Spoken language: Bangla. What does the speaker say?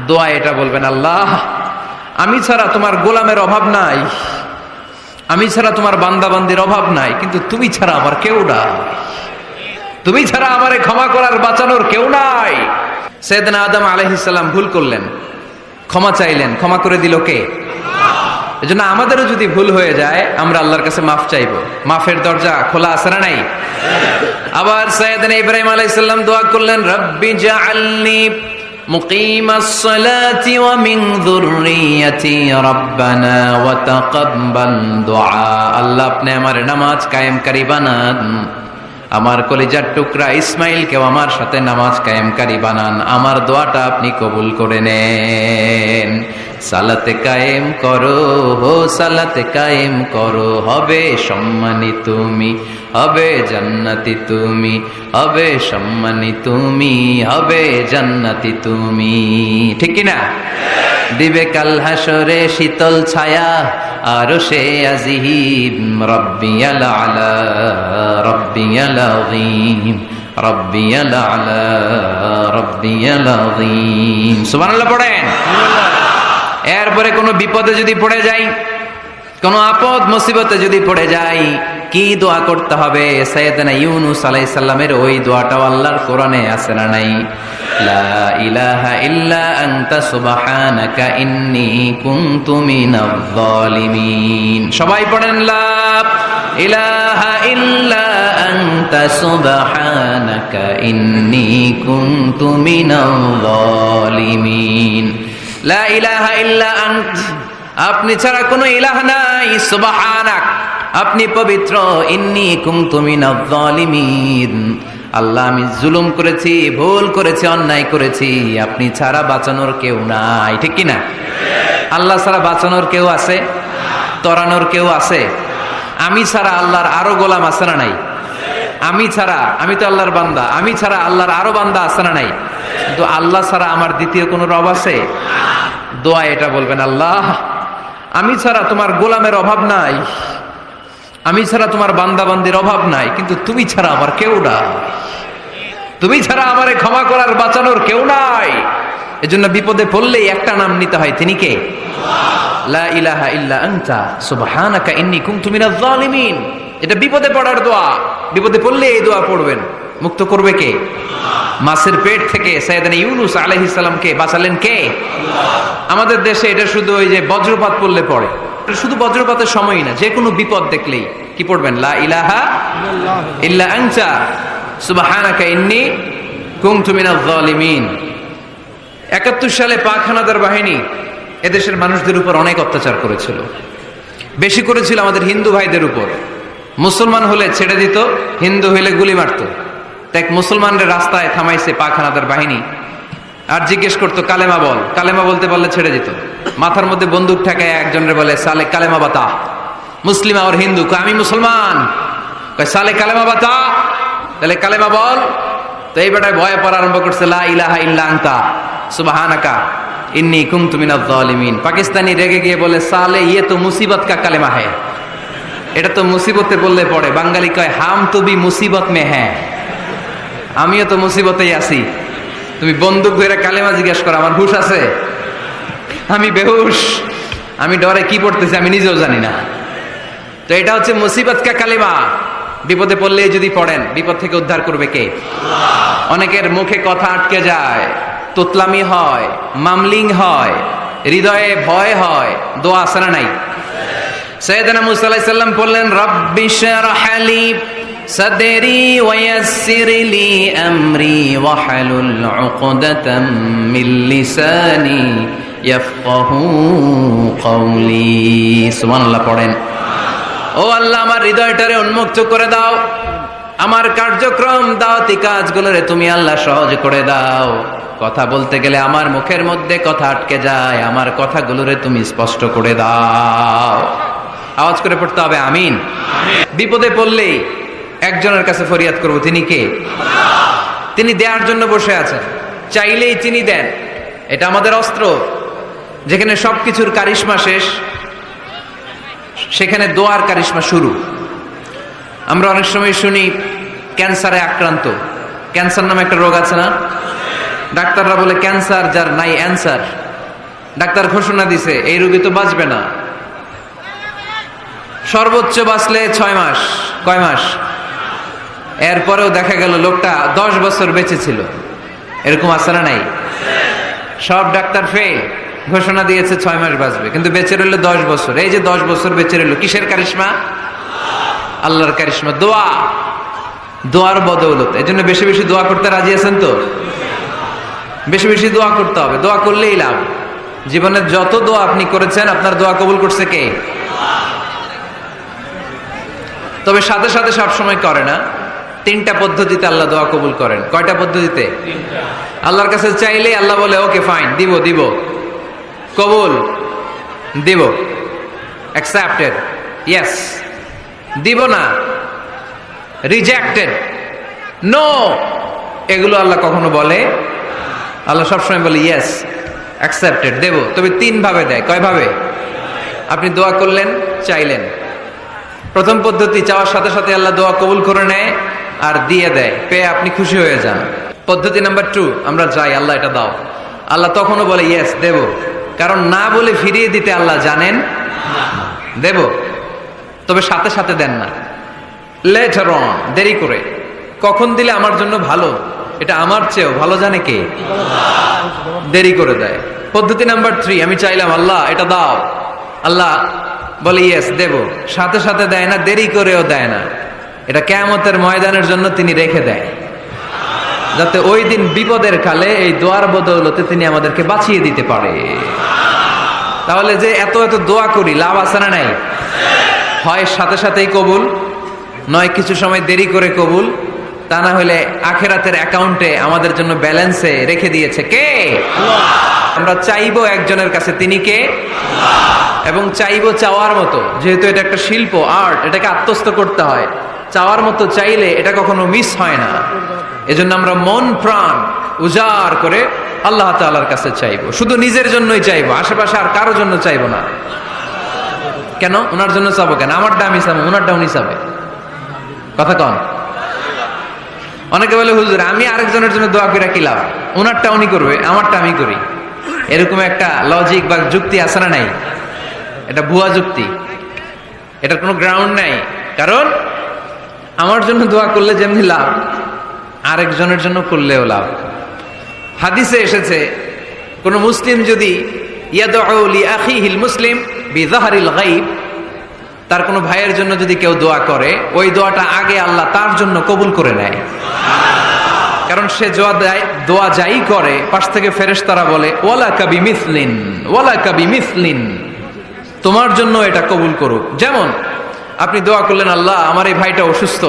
দোয়া এটা বলবেন, আল্লাহ আমি ছাড়া তোমার গোলামের অভাব নাই, আমি ছাড়া তোমার বান্দাবান্দির অভাব নাই, কিন্তু তুমি ছাড়া আমার কেউ নাই, তুমি ছাড়া আমারে ক্ষমা করার বাঁচানোর কেউ নাই। সাইয়েদনা আদম আলাইহিস সালাম ভুল করলেন, ক্ষমা চাইলেন, ক্ষমা করে দিল কে? এজন্য আমাদেরও যদি ভুল হয়ে যায় আমরা আল্লাহর কাছে মাফ চাইবো, মাফের দরজা খোলা আছে না নাই? আবার সাইয়েদনা ইব্রাহিম আলাইহিস সালাম দোয়া করলেন, রব্বি জাআলনি মুকিমাস সালাতি ওয়া মিন যুররিয়াতি রব্বানা ওয়া তাকাব্বাল দুআ। আল্লাহ আপনি আমার নামাজ কায়েমকারী বানান, আমার কলিজার টুকরা ইসমাইলকেও আমার সাথে নামাজ কায়েমকারী বানান, আমার দোয়াটা আপনি কবুল করে নেন। সালাতে কায়েম করো, হো সালাতে কায়েম করো, হবে সম্মানী তুমি, হবে জান্নাতি তুমি, হবে সম্মানী তুমি, হবে জান্নাতি তুমি। ঠিক কি না? দিবে কাল হাসরে শীতল ছায়া আরশে আজিম, রব্বিয়াল আলা রব্বিয়াল আযীম, রব্বিয়াল আলা রব্বিয়াল আযীম। সুবহানাল্লাহ পড়েন। এরপরে কোনো বিপদে যদি পড়ে যাই, কোনো আপদ মুসিবতে যদি পড়ে যাই, কি দোয়া করতে হবে? সাইয়েদনা ইউনূস আলাইহিস সালামের ওই দোয়াটাও আল্লাহর কোরআনে আছে না নাই? লা ইলাহা ইল্লা আনতা সুবহানাকা ইন্নী কুনতু মিনাজ জালিমিন। সবাই পড়েন, লা ইলাহা ইল্লা আনতা সুবহানাকা ইন্নী কুনতু মিনাজ জালিমিন। লা ইলাহা ইল্লা আন্ত, আপনি ছাড়া কোনো ইলাহ নাই, সুবহানাক, আপনি পবিত্র, ইন্নী কুনতু মিনাজ জালিমিন, আল্লাহ আমি জুলুম করেছি, ভুল করেছি, অন্যায় করেছি, আপনি ছাড়া বাঁচানোর কেউ নাই। ঠিক কি না? আল্লাহ ছাড়া বাঁচানোর কেউ আছে? তরানোর কেউ আছে? আমি ছাড়া আল্লাহর আরো গোলাম আছে না নাই? আমি ছাড়া, আমি তো আল্লাহর বান্দা, আমি ছাড়া আল্লাহর আরো বান্দা আছে না নাই? কিন্তু আল্লাহ ছাড়া আমার দ্বিতীয় কোনো রব আছে? দোয়া এটা বলবেন, আল্লাহ আমি ছাড়া তোমার গোলামের অভাব নাই, আমি ছাড়া তোমার বান্দাবান্দির অভাব নাই, কিন্তু তুমি ছাড়া আমার কেউ নাই, তুমি ছাড়া আমারে ক্ষমা করার বাঁচানোর কেউ নাই। এজন্য বিপদে পড়লেই একটা নাম নিতে হয়, তিনি কে? লা ইলাহা ইল্লা আনতা সুবহানাকা ইন্নী কুনতু মিনাজ জালিমিন। এটা বিপদে পড়ার দোয়া, বিপদে পড়লে এই দোয়া পড়বেন। মুক্ত করবে কে? মাছের পেট থেকে সাইয়েদনা ইউনূস আলাইহিস সালামকে বাঁচালেন কে? আমাদের দেশে এটা শুধু ওই যে বজ্রপাত পড়লে পড়ে, শুধু বজ্রপাতের সময় না, যে কোনো বিপদ দেখলেই কি পড়বেন? লা ইলাহা ইল্লা আনতা সুবহানাকা ইন্নী কুনতু মিনাজ জালিমিন। ৭১ সালে পাক হানাদার বাহিনী এদেশের মানুষদের উপর অনেক অত্যাচার করেছিল, বেশি করেছিল আমাদের হিন্দু ভাইদের উপর। মুসলমান হলে ছেড়ে দিত, হিন্দু হইলে গুলি মারত। এক মুসলমানদের রাস্তায় থামাইছে পাক হানাদার বাহিনী, আর জিজ্ঞেস করতো কালেমা বল, কালেমা বলতে বললে ছেড়ে দিত। মাথার মধ্যে বন্দুক ঠেকায় একজনের বলে সালে কালেমা বাতা, মুসলিম আর হিন্দু, আমি মুসলমান, সালে কালেমা বাতা, তাহলে কালেমা বল। তো এই বেটায় ভয়ে পড়া আরম্ভ করছে, লা ইলাহা ইল্লা আনতা সুবহানাকা ইন্নী কুনতু মিনাজ জালিমিন। পাকিস্তানি রেগে গিয়ে বলে, সালে ইয়ে তো মুসিবত কা কালেমা হ্যায়, এটা তো মুসিবতে বললে পড়ে। বাঙালি কয়, হাম তো ভি মুসিবত মে হ্যাঁ, আমিও তো মুসিবতেই আছি, তুমি বন্দুক ধরে কালেমা জিজ্ঞেস করো, আমার হুশ আছে? আমি বেহুশ, আমি ডরে কি পড়তেছি আমি নিজেও জানি না। তো এটা হচ্ছে মুসিবত কা কালেমা। বিপদে পড়লে যদি পড়েন, বিপদ থেকে উদ্ধার করবে কে? অনেকের মুখে কথা আটকে যায়, তোতলামি হয়, মামলিং হয়, হৃদয়ে ভয় হয়, দোয়া আছে না নাই? সাইয়েদনা মূসা আলাইহিস সালাম বললেন, রব্বি শরহ লি সাদরি ওয়া ইয়াসসির লি আমরি ওয়াহলুল উকদাতাম মিন লিসানি ইয়াফকাহু কওলি। সুবহানাল্লাহ পড়েন। ও আল্লাহ, আমার হৃদয়টারে উন্মুক্ত করে দাও, আমার কার্যক্রম দাওয়াতি কাজগুলোরে তুমি আল্লাহ সহজ করে দাও। কথা বলতে গেলে আমার মুখের মধ্যে কথা আটকে যায়, আমার কথাগুলোরে তুমি স্পষ্ট করে দাও। আওয়াজ করে পড়তে হবে আমিন। বিপদে পড়লেই একজনের কাছে ফরিয়াদ করব, তিনি কে? তিনি দেওয়ার জন্য বসে আছেন, চাইলেই তিনি দেন। এটা আমাদের অস্ত্র। যেখানে সবকিছুর কারিশমা শেষ, সেখানে দোয়ার কারিশমা শুরু। আমরা অনেক সময় শুনি ক্যান্সারে আক্রান্ত, ক্যান্সার নামে একটা রোগ আছে না? ডাক্তাররা বলে ক্যান্সার, যার নাই অ্যান্সার। ডাক্তার ঘোষণা দিছে এই রোগী তো বাঁচবে না, সর্বোচ্চ বাঁচলে 6 মাস। কয় মাস? এরপরেও দেখা গেল লোকটা 10 বছর বেঁচে ছিল। এরকম আছে না নাই? সব ডাক্তার ফেল, ঘোষণা দিয়েছে 6 মাস বাঁচবে, কিন্তু বেঁচে রইল 10 বছর। এই যে 10 বছর বেঁচে রইল, কিসের কারিশমা? আল্লাহর কারিশমা। দোয়া, দোয়ার বদৌলত। এই জন্য বেশি বেশি দোয়া করতে রাজি আছেন তো? বেশি বেশি দোয়া করতে হবে, দোয়া করলেই লাভ। জীবনের যত দোয়া আপনি করেছেন, আপনার দোয়া কবুল করছে কে? তবে সাথে সাথে সবসময় করে না। 3টা পদ্ধতিতে আল্লাহ দোয়া কবুল করেন। কয়টা পদ্ধতিতে? আল্লাহর কাছে চাইলে আল্লাহ বলে ওকে ফাইন, দিব দিব, কবুল দিব, অ্যাকসেপ্টেড, ইয়েস। দিব না, রিজেক্টেড, নো, এগুলো আল্লাহ কখনো বলে? আল্লাহ সবসময় বলে ইয়েস, অ্যাকসেপ্টেড, দেব। তবে 3 ভাবে দেয়। কয় ভাবে? আপনি দোয়া করলেন, চাইলেন, প্রথম পদ্ধতি, চাওয়ার সাথে সাথে আল্লাহ দোয়া কবুল করে নেয় আর দিয়ে দেয়, পেয়ে আপনি খুশি হয়ে যান। পদ্ধতি নাম্বার 2, আমরা চাই আল্লাহ এটা দাও, আল্লাহ তখনও বলে ইয়েস, দেব। কারণ না বলে ফিরিয়ে দিতে আল্লাহ জানেন, দেব, তবে সাথে সাথে দেন না, লেটার অন, দেরি করে। কখন দিলে আমার জন্য ভালো, এটা আমার চেয়েও ভালো জানে কে? দেরি করে দেয়। পদ্ধতি নাম্বার 3, আমি চাইলাম আল্লাহ এটা দাও, আল্লাহ বলে ইয়েস, দেব, সাথে সাথে দেয় না, দেরি করেও দেয় না। এটা কিয়ামতের ময়দানের জন্য তিনি রেখে দেয়, যাতে ওই দিন বিপদের কালে এই দোয়ার বদৌলতে তিনি আমাদেরকে বাঁচিয়ে দিতে পারে। তাহলে যে এত এত দোয়া করি, লাভ আছে না নাই? হয় সাথে সাথেই কবুল, নয় কিছু সময় দেরি করে কবুল। তা না হলে আখেরাতের অ্যাকাউন্টে আমাদের জন্য ব্যালেন্সে রেখে দিয়েছে কে? আমরা চাইবো একজনের কাছে, তিনি কে? এবং চাইবো চাওয়ার মতো। যেহেতু এটা একটা শিল্প, আর্ট, এটাকে আত্মস্থ করতে হয়। চাওয়ার মতো চাইলে এটা কখনো মিস হয় না। এজন্য আমরা মন প্রাণ উজাড় করে আল্লাহ তাআলার কাছে চাইবো, শুধু নিজের জন্যই চাইবো, আশেপাশে আর কারোর জন্য চাইবো না। কেন? ওনার জন্য চাবো কেন? আমারটা আমি চাবো, ওনারটা উনি চাবে। কথা কন। অনেকে বলে হুজুর আমি আরেকজনের জন্য দোয়া করে কি লাভ, ওনারটা উনি করবে, আমারটা আমি করি। এরকম একটা লজিক বা যুক্তি আছে না নাই? এটা ভুয়া যুক্তি, এটার কোনো গ্রাউন্ড নাই। কারণ আমার জন্য দোয়া করলে যেমনি লাভ, আরেকজনের জন্য করলেও লাভ। হাদিসে এসেছে, কোন মুসলিম যদি ইয়াদউ লিআখিহিল মুসলিম বিযাহরিল গায়ব, তার কোনো ভাইয়ের জন্য যদি কেউ দোয়া করে, ওই দোয়াটা আগে আল্লাহ তার জন্য কবুল করে নেয়। কারণ সে দোয়া যাই করে, পাশ থেকে ফেরেশতারা বলে ওয়ালাকা বিমিসলিন, ওয়ালাকা বিমিসলিন, তোমার জন্য এটা কবুল করুক। যেমন আপনি দোয়া করলেন আল্লাহ আমার এই ভাইটা অসুস্থ,